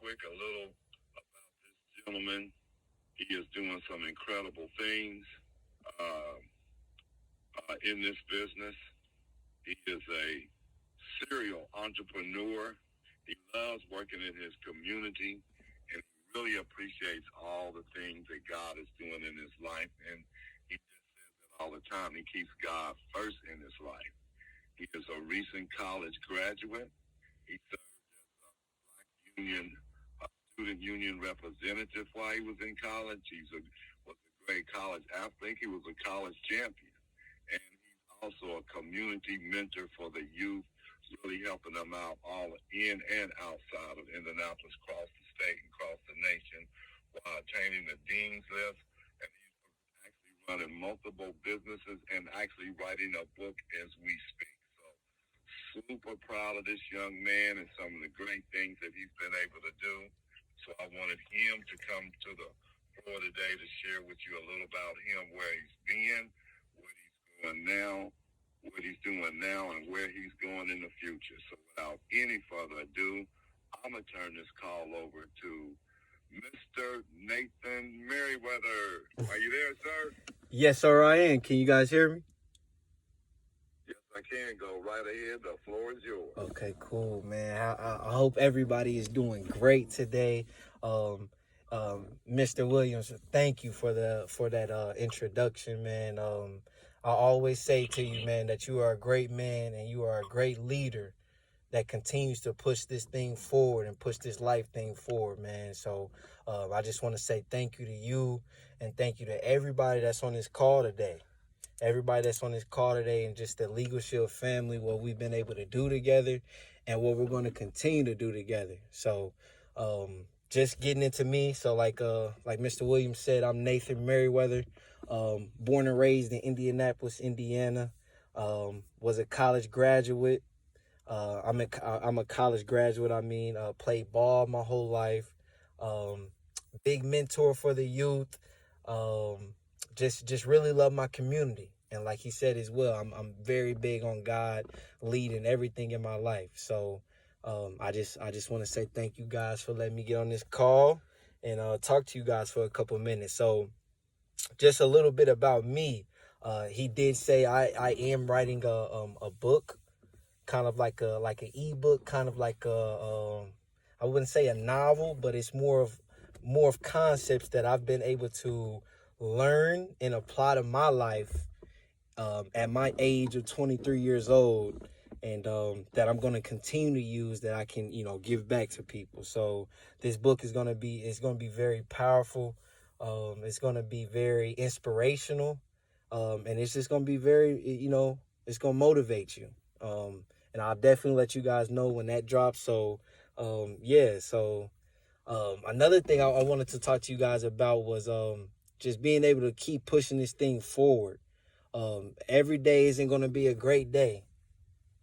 quick a little about this gentleman. He is doing some incredible things uh, in this business. He is a serial entrepreneur. He loves working in his community, and he really appreciates all the things that God is doing in his life. And he just says that all the time. He keeps God first in his life. He is a recent college graduate. He served as a Black Union student union representative while he was in college. Was a great college athlete. He was a college champion. And he's also a community mentor for the youth, really helping them out all in and outside of Indianapolis, across the state and across the nation, while attaining the dean's list. And he's actually running multiple businesses and actually writing a book as we speak. So super proud of this young man and some of the great things that he's been able to do. So I wanted him to come to the floor today to share with you a little about him, where he's been, what he's doing now, what he's doing now, and where he's going in the future. So without any further ado, I'm going to turn this call over to Mr. Nathan Meriwether. Are you there, sir? Yes, sir, I am. Can you guys hear me? Yes, I can. Go right ahead. The floor is yours. Okay, cool, man. I hope everybody is doing great today. Mr. Williams, thank you for that introduction, man. I always say to you, man, that you are a great man and you are a great leader that continues to push this thing forward and push this life thing forward, man. So I just want to say thank you to you and thank you to everybody that's on this call today. Everybody that's on this call today and just the Legal Shield family, what we've been able to do together and what we're going to continue to do together. So just getting into me. So like Mr. Williams said, I'm Nathan Meriwether, born and raised in Indianapolis, Indiana, was a college graduate. I'm a college graduate. Played ball my whole life. Big mentor for the youth. Just really love my community. And like he said as well, I'm very big on God leading everything in my life. So I just want to say thank you guys for letting me get on this call and talk to you guys for a couple of minutes. So just a little bit about me. He did say I am writing a book, kind of like an ebook, kind of like I wouldn't say a novel, but it's more of concepts that I've been able to learn and apply to my life at my age of 23 years old, and that I'm going to continue to use, that I can give back to people. So this book is going to be very powerful. It's going to be very inspirational, and it's just going to be very it's going to motivate you. And I'll definitely let you guys know when that drops. So another thing I wanted to talk to you guys about was just being able to keep pushing this thing forward. Every day isn't going to be a great day,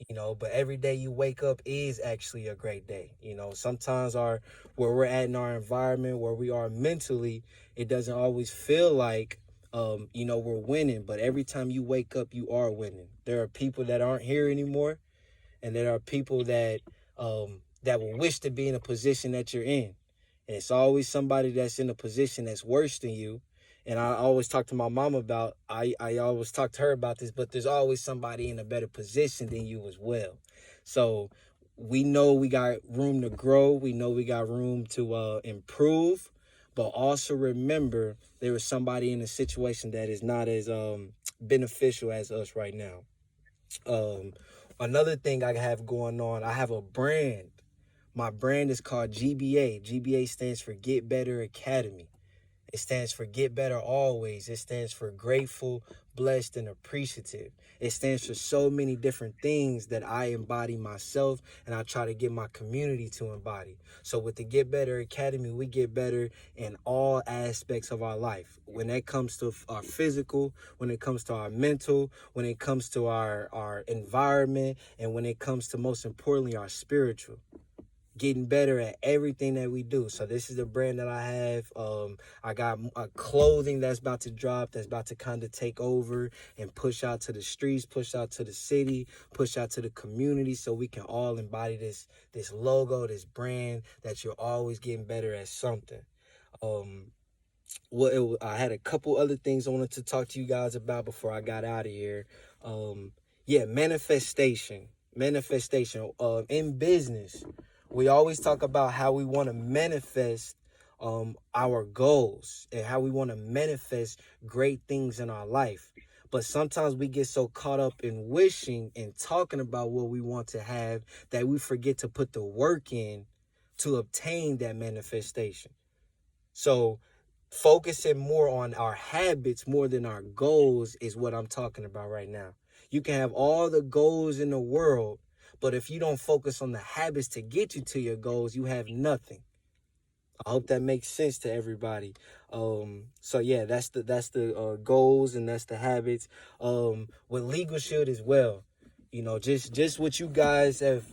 but every day you wake up is actually a great day. Sometimes where we're at in our environment, where we are mentally, it doesn't always feel like, we're winning. But every time you wake up, you are winning. There are people that aren't here anymore, and there are people that will wish to be in a position that you're in. And it's always somebody that's in a position that's worse than you. And I always talk to my mom about, I always talk to her about this, but there's always somebody in a better position than you as well. So we know we got room to grow. We know we got room to improve. But also remember, there is somebody in a situation that is not as beneficial as us right now. Another thing I have going on, I have a brand. My brand is called GBA. GBA stands for Get Better Academy. It stands for Get Better Always. It stands for Grateful, Blessed, and Appreciative. It stands for so many different things that I embody myself, and I try to get my community to embody. So with the Get Better Academy, we get better in all aspects of our life. When it comes to our physical, when it comes to our mental, when it comes to our environment, and when it comes to, most importantly, our spiritual. getting better at everything that we do. So this is the brand that I have. I got clothing that's about to drop, that's about to kind of take over and push out to the streets, push out to the city, push out to the community, so we can all embody this logo, this brand that you're always getting better at something. Um, I had a couple other things I wanted to talk to you guys about before I got out of here. Yeah, manifestation. In business, we always talk about how we want to manifest our goals and how we want to manifest great things in our life. But sometimes we get so caught up in wishing and talking about what we want to have that we forget to put the work in to obtain that manifestation. So focusing more on our habits more than our goals is what I'm talking about right now. You can have all the goals in the world, but if you don't focus on the habits to get you to your goals, you have nothing. I hope that makes sense to everybody. So yeah, that's the goals and that's the habits. With Legal Shield as well. Just what you guys have,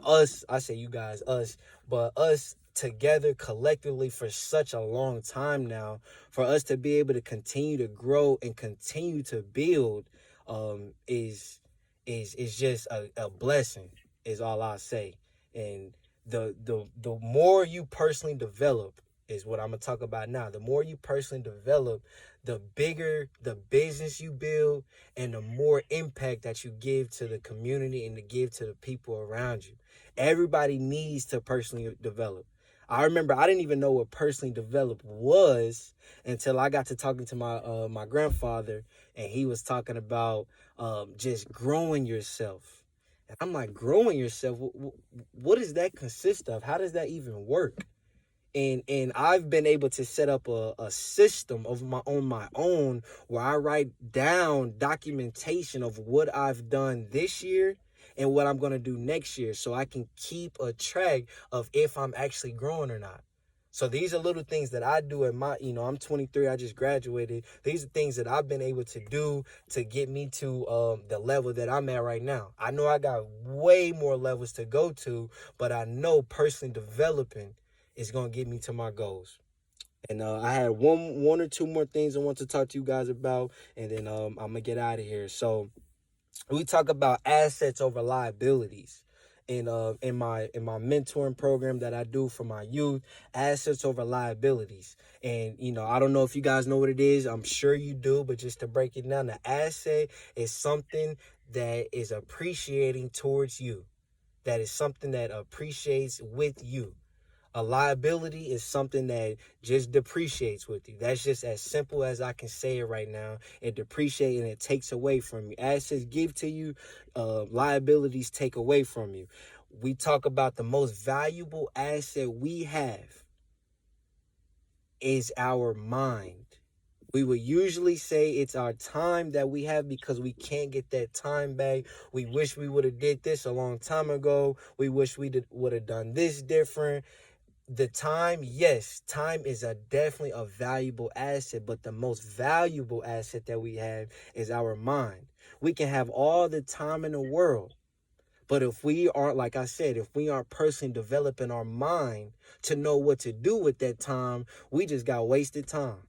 us, I say you guys, us, but us together collectively for such a long time now, for us to be able to continue to grow and continue to build, is just a blessing, is all I say. And the more you personally develop is what I'm gonna talk about now. The more you personally develop, the bigger the business you build and the more impact that you give to the community and to give to the people around you. Everybody needs to personally develop. I remember I didn't even know what personally develop was until I got to talking to my grandfather, and he was talking about just growing yourself. And I'm like, growing yourself? What does that consist of? How does that even work? And I've been able to set up a system of my own where I write down documentation of what I've done this year and what I'm going to do next year, so I can keep a track of if I'm actually growing or not. So these are little things that I do at I'm 23, I just graduated. These are things that I've been able to do to get me to the level that I'm at right now. I know I got way more levels to go to, but I know personally developing is going to get me to my goals. And I had one or two more things I want to talk to you guys about, and then I'm going to get out of here. So we talk about assets over liabilities in my mentoring program that I do for my youth. Assets over liabilities. And I don't know if you guys know what it is. I'm sure you do, but just to break it down, the asset is something that is appreciating towards you, that is something that appreciates with you. A liability is something that just depreciates with you. That's just as simple as I can say it right now. It depreciates and it takes away from you. Assets give to you, liabilities take away from you. We talk about the most valuable asset we have is our mind. We would usually say it's our time that we have because we can't get that time back. We wish we would have did this a long time ago. We wish we would have done this different. The time, yes, time is definitely a valuable asset, but the most valuable asset that we have is our mind. We can have all the time in the world, but if we aren't, like I said, if we aren't personally developing our mind to know what to do with that time, we just got wasted time.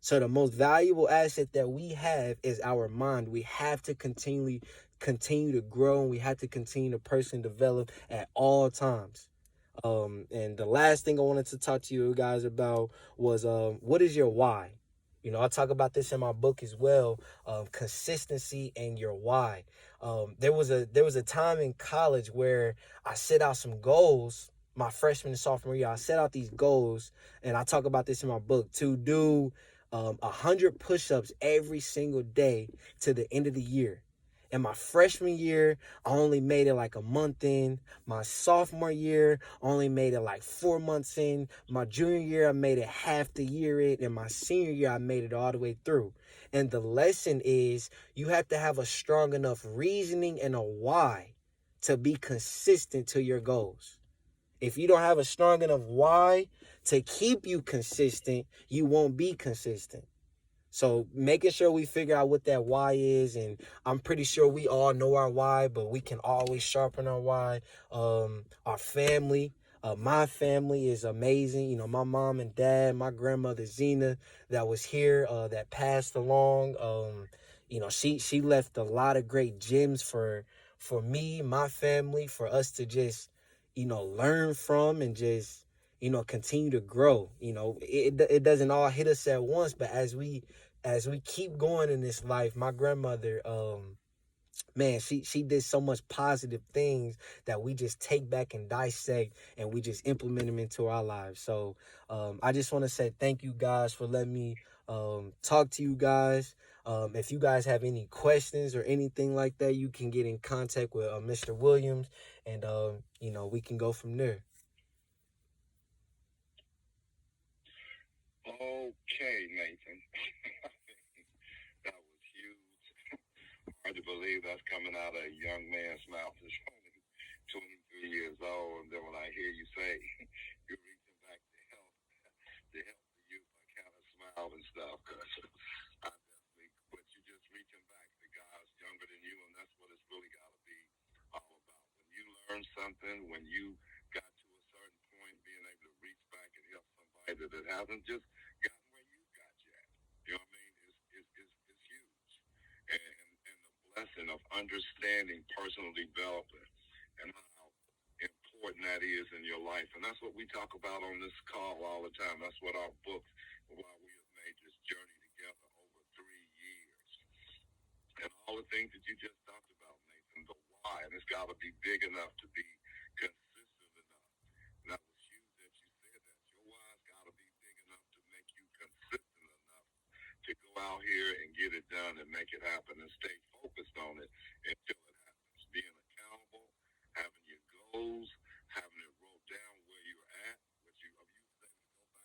So the most valuable asset that we have is our mind. We have to continue to grow, and we have to continue to personally develop at all times. And the last thing I wanted to talk to you guys about was what is your why? I talk about this in my book as well. Consistency and your why. There was a time in college where I set out some goals. My freshman and sophomore year, I set out these goals, and I talk about this in my book, to do 100 push-ups every single day to the end of the year. In my freshman year, I only made it like a month in. My sophomore year, I only made it like 4 months in. My junior year, I made it half the year in. And my senior year, I made it all the way through. And the lesson is you have to have a strong enough reasoning and a why to be consistent to your goals. If you don't have a strong enough why to keep you consistent, you won't be consistent. So making sure we figure out what that why is, and I'm pretty sure we all know our why, but we can always sharpen our why. Our family, my family is amazing. You know, my mom and dad, my grandmother Zena, that was here, that passed along. You know, she left a lot of great gems for me, my family, for us to just, you know, learn from and just, you know, continue to grow. You know, it doesn't all hit us at once, but as we keep going in this life, my grandmother, man, she did so much positive things that we just take back and dissect, and we just implement them into our lives. So I just want to say thank you guys for letting me talk to you guys. If you guys have any questions or anything like that, you can get in contact with Mr. Williams, and you know, we can go from there. Okay, Nathan. That was huge. Hard to believe that's coming out of a young man's mouth. Is only 23 years old, and then when I hear you say you're reaching back to help the youth, I kind of smile and stuff. Cause I definitely, but you're just reaching back to guys younger than you, and that's what it's really got to be all about. When you learn something, when you got to a certain point, being able to reach back and help somebody that hasn't just gotten where you got yet. You know what I mean? It's huge. And the blessing of understanding personal development and how important that is in your life. And that's what we talk about on this call all the time. That's what our books, while we have made this journey together over 3 years. And all the things that you just talked about, Nathan, the why, and it's got to be big enough to be consistent enough. And that was huge that you said that. Your why's got to be big enough to make you consistent enough to go out here and get it done and make it happen and stay focused on it until it happens. Being accountable, having your goals, having it wrote down where you're at, what you able to go back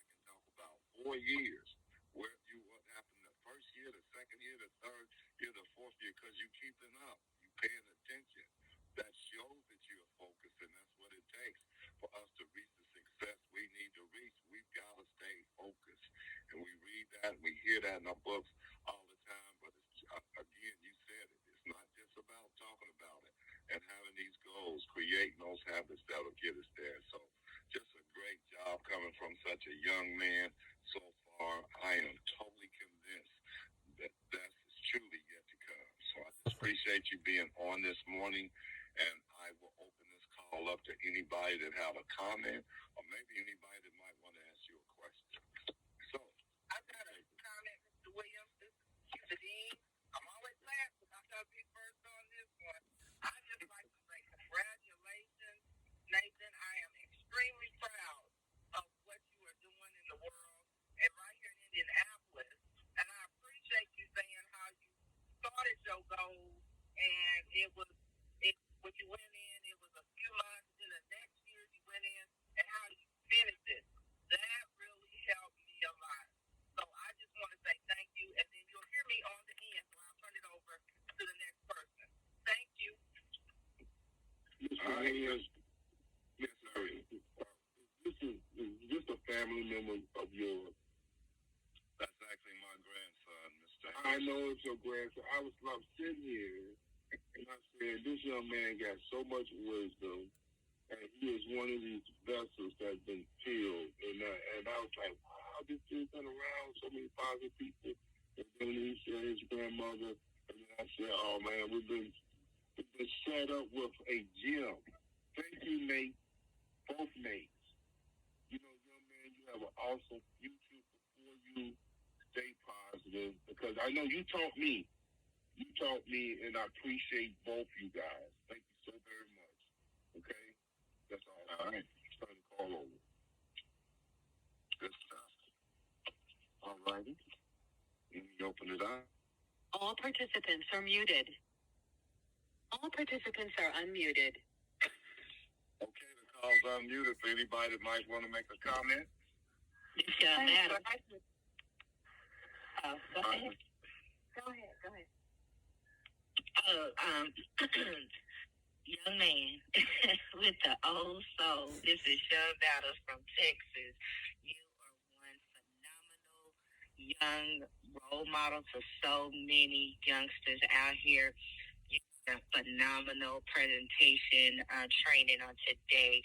and talk about 4 years, where you what happened the first year, the second year, the third year, the fourth year, because you keeping up, you paying attention. That shows that you're focused, and that's what it takes for us to reach the success we need to reach. We've got to stay focused. And we read that, we hear that in our books all the time. But it's, again, you said it. It's not just about talking about it and having these goals, creating those habits that will get us there. So, just a great job coming from such a young man so far. I am totally convinced that best is truly yet to come. So, I just appreciate you being on this morning, and I will open this call up to anybody that have a comment, or maybe anybody that might want to ask you a question. So, I've got a comment, Mr. Williams. This is the Dean. I'm always last, but I'm going to be first on this one. I just like to say congratulations, Nathan. I am extremely proud of what you are doing in the world and right here in Indianapolis. And I appreciate you saying how you started your goals, and it was when you went in, it was a few months. Then the next year you went in, and how you finished it. That really helped me a lot. So I just want to say thank you, and then you'll hear me on the end, so I'll turn it over to the next person. Thank you. Yes, yes, sir. This is just a family member of yours. That's actually my grandson, Mr. I know it's your grandson. I was sitting here, and I said, this young man got so much wisdom, and he is one of these vessels that's been filled. And I was like, wow, this dude's been around so many positive people. And then he said his grandmother, and then I said, oh man, we've been set up with a gym. Thank you, Nate. Both Nates. You know, young man, you have an awesome future before you. Stay positive, because I know you taught me. You taught me, and I appreciate both you guys. Thank you so very much. Okay? That's all right. Turn the call over. Good stuff. All righty. Let me open it up. All participants are muted. All participants are unmuted. Okay, the call's unmuted for anybody that might want to make a comment. Adam. Go ahead. Go ahead. Young man with the old soul. This is Sean Battles from Texas. You are one phenomenal young role model to so many youngsters out here. You did a phenomenal presentation, training on today.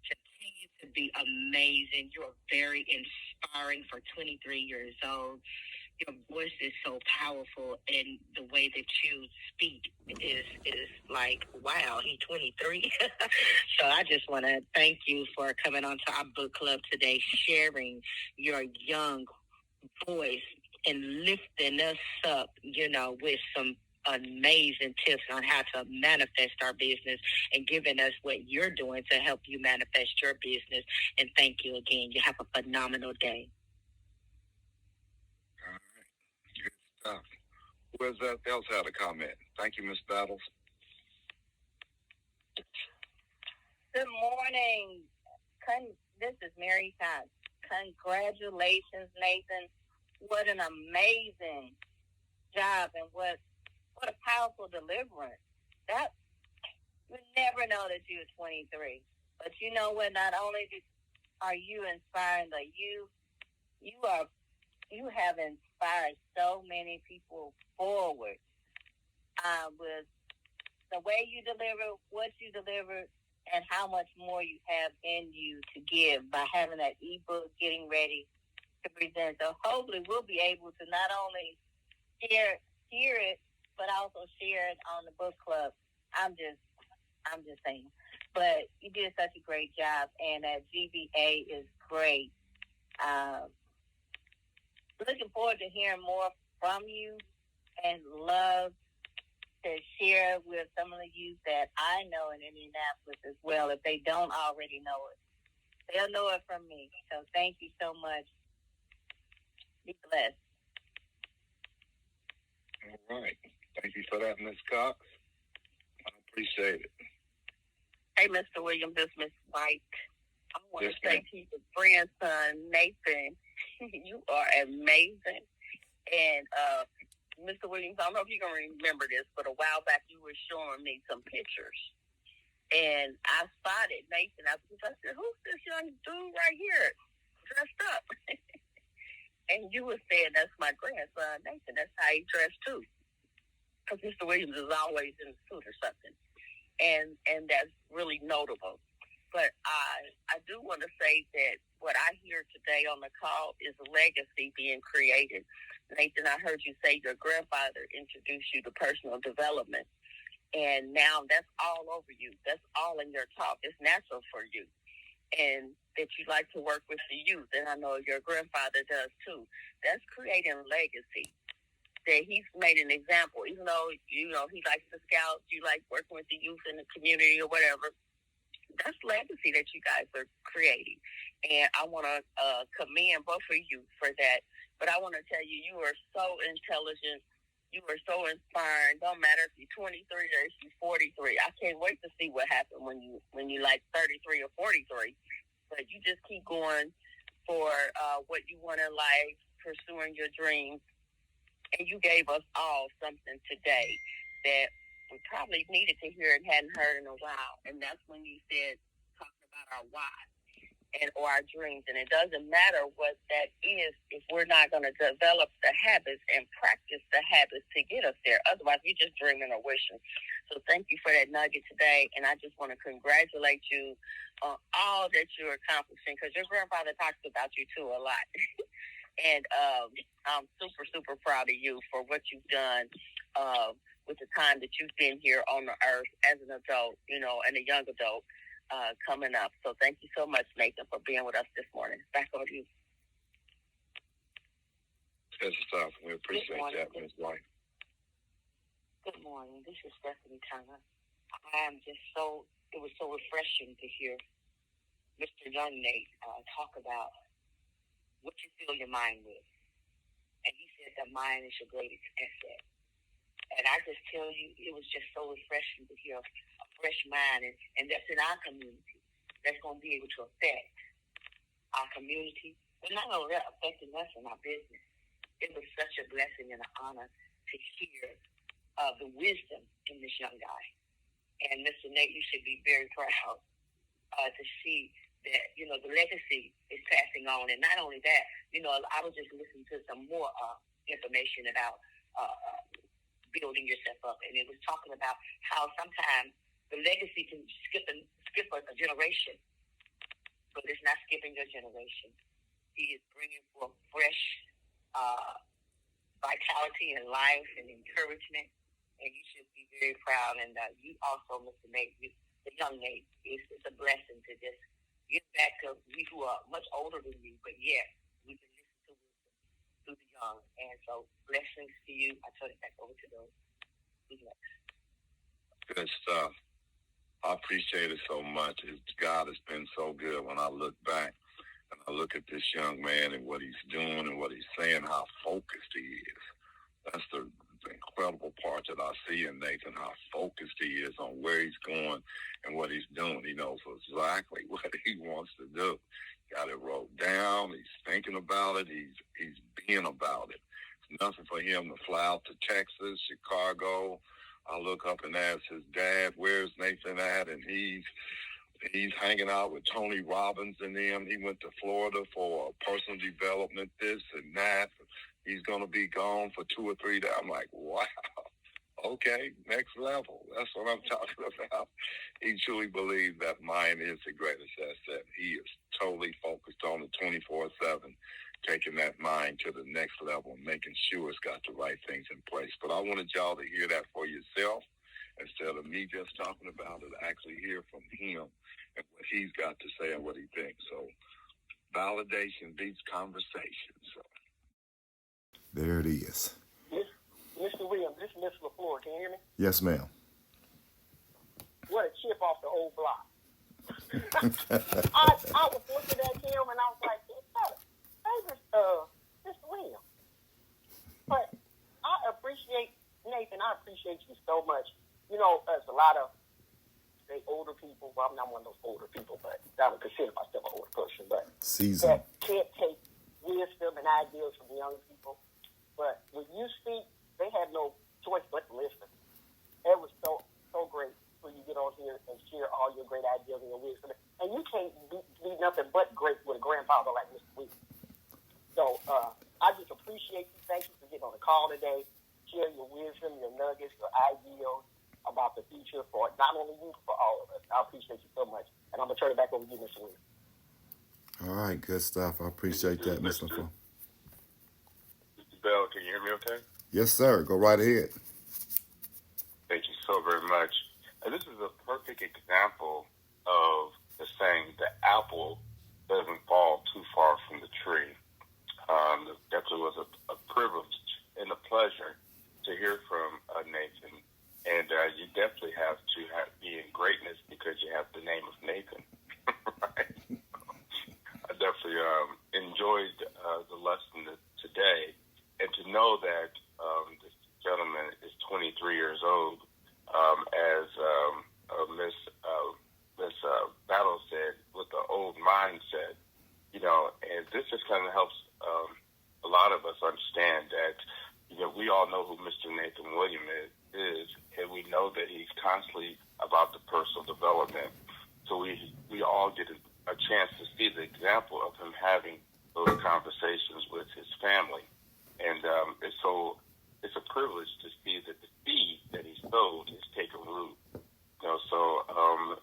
Continue to be amazing. You're very inspiring for 23 years old. Your voice is so powerful, and the way that you speak is like, wow, he's 23. So I just want to thank you for coming on to our book club today, sharing your young voice and lifting us up, with some amazing tips on how to manifest our business and giving us what you're doing to help you manifest your business. And thank you again. You have a phenomenal day. All right. Good stuff. Who else had a comment? Thank you, Ms. Battles. Good morning. This is Mary Todd. Congratulations, Nathan. What an amazing job, and what a powerful deliverance. That you never know that you're 23, but you know what? Not only are you inspiring, but you have inspired so many people forward with the way you deliver, what you deliver, and how much more you have in you to give by having that ebook getting ready to present. So hopefully we'll be able to not only hear it, but also share it on the book club. I'm just saying. But you did such a great job, and that GBA is great. Looking forward to hearing more from you, and love to share with some of the youth that I know in Indianapolis as well. If they don't already know it, they'll know it from me. So thank you so much. Be blessed. All right. Thank you for that, Ms. Cox. I appreciate it. Hey, Mr. Williams, this is Ms. White. I want to say to your grandson, Nathan, you are amazing. And Mr. Williams, I don't know if you're going to remember this, but a while back you were showing me some pictures. And I spotted Nathan. I said, who's this young dude right here dressed up? And you were saying, that's my grandson, Nathan. That's how he dressed, too. Because Mr. Williams is always in a suit or something. And that's really notable. But I do want to say that what I hear today on the call is a legacy being created. Nathan, I heard you say your grandfather introduced you to personal development. And now that's all over you. That's all in your talk. It's natural for you. And that you like to work with the youth. And I know your grandfather does too. That's creating legacy. That he's made an example. Even though, he likes to scout, you like working with the youth in the community or whatever. That's legacy that you guys are creating. And I want to commend both of you for that. But I want to tell you, you are so intelligent. You are so inspiring. Don't matter if you're 23 or if you're 43. I can't wait to see what happens when you like 33 or 43. But you just keep going for what you want in life, pursuing your dreams. And you gave us all something today that we probably needed to hear and hadn't heard in a while. And that's when you said, talking about our why or our dreams. And it doesn't matter what that is if we're not going to develop the habits and practice the habits to get us there. Otherwise, we're just dreaming or wishing. So thank you for that nugget today. And I just want to congratulate you on all that you're accomplishing, because your grandfather talks about you too a lot. And I'm super, super proud of you for what you've done with the time that you've been here on the earth as an adult, and a young adult coming up. So thank you so much, Nathan, for being with us this morning. Back over to you. Good stuff. We appreciate that, Ms. White. Good morning. This is Stephanie Turner. It was so refreshing to hear Mr. Young Nate talk about what you fill your mind with. And he said the mind is your greatest asset. And I just tell you, it was just so refreshing to hear a fresh mind. And that's in our community. That's going to be able to affect our community. But not only that, affecting us in our business. It was such a blessing and an honor to hear the wisdom in this young guy. And Mr. Nate, you should be very proud to see that, the legacy is passing on. And not only that, I was just listening to some more information about building yourself up, and it was talking about how sometimes the legacy can skip a generation, but it's not skipping your generation. He is bringing forth fresh vitality and life and encouragement, and you should be very proud. And you also, Mr. Nate, the young Nate, it's a blessing to just get back to we who are much older than you, but yet we can listen to wisdom through the young. And so, blessings to you. I turn it back over to those who's next. Good stuff. I appreciate it so much. God has been so good when I look back and I look at this young man and what he's doing and what he's saying, how focused he is. That's the incredible part that I see in Nathan, how focused he is on where he's going and what he's doing. He knows exactly what he wants to do. Got it wrote down. He's thinking about it. He's being about it. It's nothing for him to fly out to Texas, Chicago. I look up and ask his dad, where's Nathan at? And he's hanging out with Tony Robbins and them. He went to Florida for personal development, this and that. He's going to be gone for 2 or 3 days. I'm like, wow. Okay, next level. That's what I'm talking about. He truly believes that mind is the greatest asset. He is totally focused on it 24/7, taking that mind to the next level and making sure it's got the right things in place. But I wanted y'all to hear that for yourself instead of me just talking about it. Actually hear from him and what he's got to say and what he thinks. So validation beats conversation. So there it is. Mr. Williams, this is Miss LaFleur. Can you hear me? Yes, ma'am. What a chip off the old block. I was looking at him and I was like, hey, Mr. Williams. But I appreciate, Nathan, I appreciate you so much. You know, there's a lot of, say, older people. Well, I'm not one of those older people, but I would consider myself an older person. But season that can't take wisdom and ideas from young people. But when you speak, they have no choice but to listen. It was so great for you to get on here and share all your great ideas and your wisdom. And you can't be nothing but great with a grandfather like Mr. Williams. So I just appreciate you. Thank you for getting on the call today, sharing your wisdom, your nuggets, your ideas about the future for not only you, but for all of us. I appreciate you so much. And I'm going to turn it back over to you, Mr. Williams. All right, good stuff. I appreciate that, Mr. LaFleur. Mr. Bell, can you hear me okay? Yes, sir. Go right ahead. Thank you so very much. And this is a perfect example of the saying, the apple doesn't fall too far from the tree. It definitely was a privilege and a pleasure to hear from Nathan. And you definitely have to be in greatness because you have the name of Nathan. Right? I definitely enjoyed the lesson today. And to know that this gentleman is 23 years old, as Miss Battle said, with the old mindset, you know, and this just kind of helps a lot of us understand that, you know, we all know who Mr. Nathan Williams is, and we know that he's constantly about the personal development. So we all get a chance to see the example of him having those conversations with his family. And it's a privilege to see that the seed that he sowed is taking root. You know, so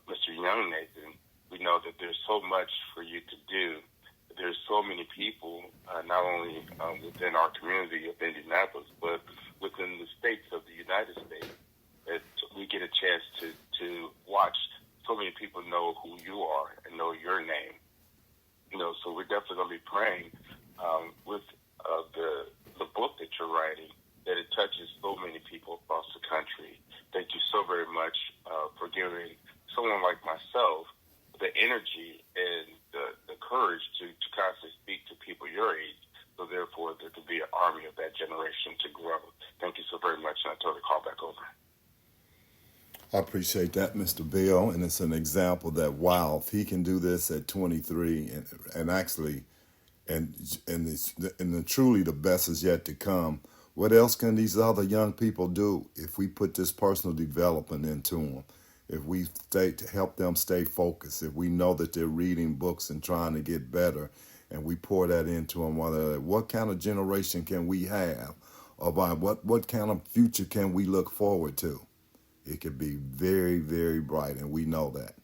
Mr. Young Nathan, we know that there's so much for you to do. There's so many people, not only within our community of Indianapolis, but within the states of the United States, that we get a chance to watch so many people know who you are and know your name. You know, so we're definitely going to be praying with the book that you're writing, that it touches so many people across the country. Thank you so very much for giving someone like myself the energy and the courage to constantly speak to people your age, so therefore there could be an army of that generation to grow. Thank you so very much, and I turn the call back over. I appreciate that, Mr. Bill, and it's an example that, wow, if he can do this at 23 and actually, and truly the best is yet to come, what else can these other young people do if we put this personal development into them? If we stay to help them stay focused, if we know that they're reading books and trying to get better, and we pour that into them. What kind of generation can we have? Or by what kind of future can we look forward to? It could be very, very bright, and we know that.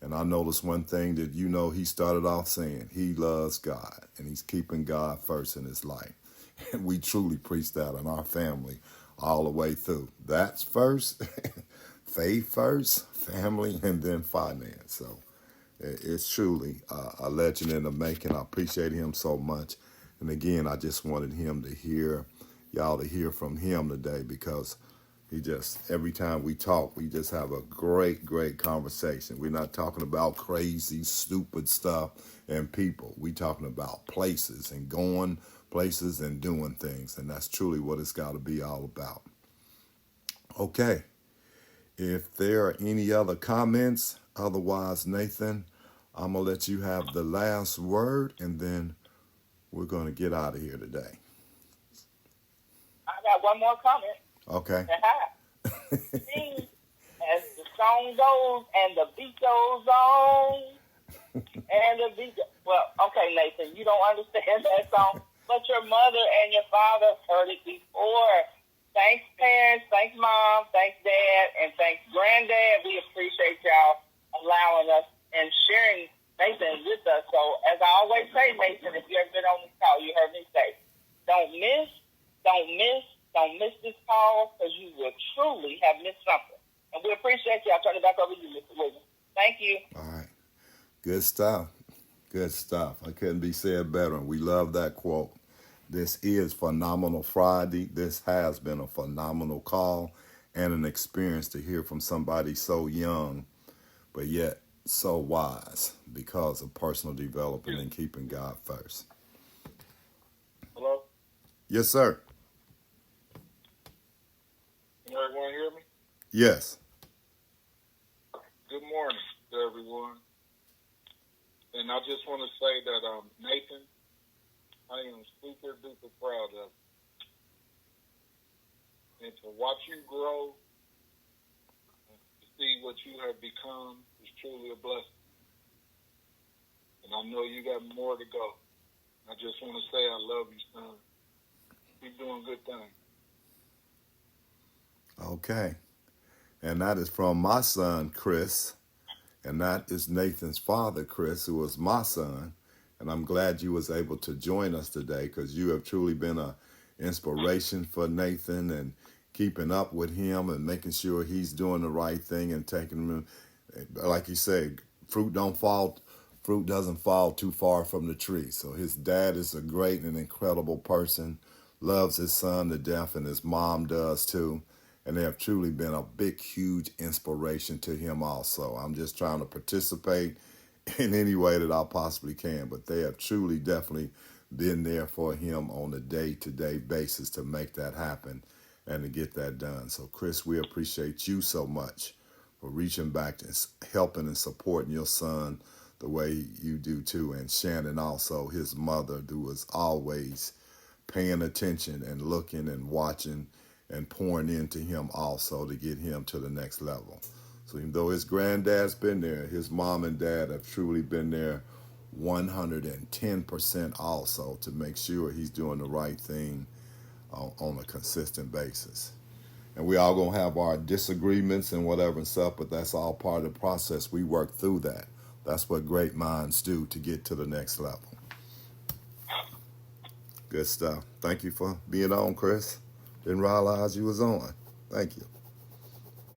And I noticed one thing that he started off saying, he loves God, and he's keeping God first in his life. And we truly preach that in our family all the way through. That's first, faith first, family, and then finance. So it's truly a legend in the making. I appreciate him so much. And again, I just wanted y'all to hear from him today, because every time we talk, we just have a great, great conversation. We're not talking about crazy, stupid stuff and people. We're talking about places and going places and doing things. And that's truly what it's got to be all about. Okay. If there are any other comments, otherwise, Nathan, I'm going to let you have the last word, and then we're going to get out of here today. I got one more comment. Okay. See, as the song goes and the beat goes on, and the beat. Well, okay, Nathan, you don't understand that song, but your mother and your father heard it before. Thanks, parents. Thanks, mom. Thanks, dad. And thanks, granddad. We appreciate y'all allowing us and sharing Nathan with us. So, as I always say, Nathan, if you ever been on this call, you heard me say, don't miss this call, because you will truly have missed something. And we appreciate you. I'll turn it back over to you, Mr. Williams. Thank you. All right. Good stuff. Good stuff. I couldn't be said better. And we love that quote. This is Phenomenal Friday. This has been a phenomenal call and an experience to hear from somebody so young, but yet so wise, because of personal development and keeping God first. Hello? Yes, sir. Can everyone hear me? Yes. Good morning to everyone. And I just want to say that, Nathan, I am super duper proud of you. And to watch you grow, and to see what you have become is truly a blessing. And I know you got more to go. I just want to say I love you, son. Keep doing good things. Okay. And that is from my son, Chris. And that is Nathan's father, Chris, who was my son. And I'm glad you was able to join us today, because you have truly been an inspiration for Nathan, and keeping up with him and making sure he's doing the right thing and taking him, like you say, fruit doesn't fall too far from the tree. So his dad is a great and incredible person, loves his son to death, and his mom does too. And they have truly been a big, huge inspiration to him also. I'm just trying to participate in any way that I possibly can, but they have truly, definitely been there for him on a day-to-day basis to make that happen and to get that done. So, Chris, we appreciate you so much for reaching back and helping and supporting your son the way you do too. And Shannon also, his mother, who was always paying attention and looking and watching and pouring into him also to get him to the next level. So even though his granddad's been there, his mom and dad have truly been there 110% also to make sure he's doing the right thing on a consistent basis. And we all gonna have our disagreements and whatever and stuff, but that's all part of the process. We work through that. That's what great minds do to get to the next level. Good stuff. Thank you for being on, Chris. Didn't realize you was on. Thank you.